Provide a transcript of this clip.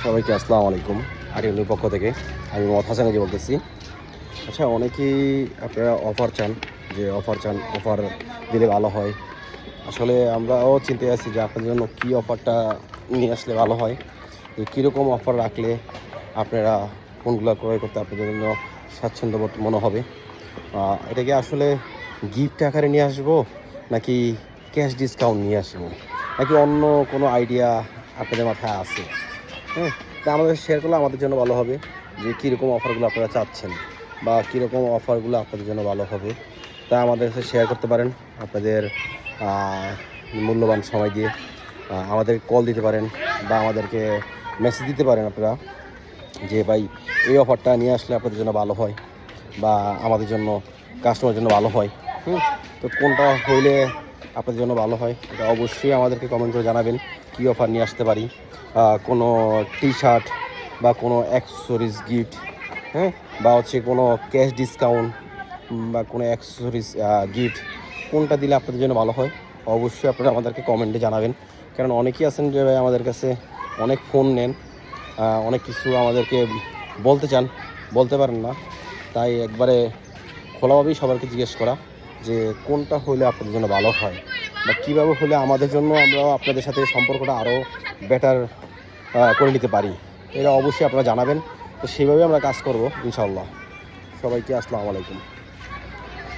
সবাইকে আসসালামু আলাইকুম। আরিয়ানের পক্ষ থেকে আমি মোহাম্মদ হাসান আলী বলতেছি। আচ্ছা, অনেকেই আপনারা অফার চান, অফার দিলে ভালো হয়। আসলে আমরাও চিন্তায় আছি যে আপনাদের জন্য কী অফারটা নিয়ে আসলে ভালো হয়, যে কীরকম অফার রাখলে আপনারা ফোনগুলো ক্রয় করতে আপনাদের জন্য স্বাচ্ছন্দ্যবোধ মনে হবে। এটাকে আসলে গিফট আকারে নিয়ে আসবো, নাকি ক্যাশ ডিসকাউন্ট নিয়ে আসবো, নাকি অন্য কোনো আইডিয়া আপনাদের মাথায় আছে? হ্যাঁ, তা আমাদের শেয়ার করলে আমাদের জন্য ভালো হবে, যে কীরকম অফারগুলো আপনারা চাচ্ছেন বা কীরকম অফারগুলো আপনাদের জন্য ভালো হবে। তা আমাদের সাথে শেয়ার করতে পারেন আপনাদের মূল্যবান সময় দিয়ে। আমাদের কল দিতে পারেন বা আমাদেরকে মেসেজ দিতে পারেন আপনারা, যে ভাই এই অফারটা নিয়ে আসলে আপনাদের জন্য ভালো হয় বা আমাদের জন্য কাস্টমারের জন্য ভালো হয়। তো কোনটা হইলে আপনাদের জন্য ভালো হয় এটা অবশ্যই আমাদেরকে কমেন্ট করে জানাবেন। কী অফার নিয়ে আসতে পারি, কোনো টি শার্ট বা কোনো অ্যাক্সেসরিজ গিফট, বা হচ্ছে কোনো ক্যাশ ডিসকাউন্ট বা কোনো অ্যাক্সেসরিজ গিফট, কোনটা দিলে আপনাদের জন্য ভালো হয় অবশ্যই আপনারা আমাদেরকে কমেন্টে জানাবেন। কারণ অনেকেই আছেন যে ভাই আমাদের কাছে অনেক ফোন নেন, অনেক কিছু আমাদেরকে বলতে চান, বলতে পারেন না। তাই একবারে খোলাভাবেই সবাইকে জিজ্ঞেস করা যে কোনটা হলে আপনাদের জন্য ভালো হয় বা কীভাবে হলে আমাদের জন্য আমরাও আপনাদের সাথে সম্পর্কটা আরও বেটার করে নিতে পারি, এটা অবশ্যই আপনারা জানাবেন। তো সেইভাবে আমরা কাজ করব ইনশাআল্লাহ। সবাইকে আসসালামু আলাইকুম।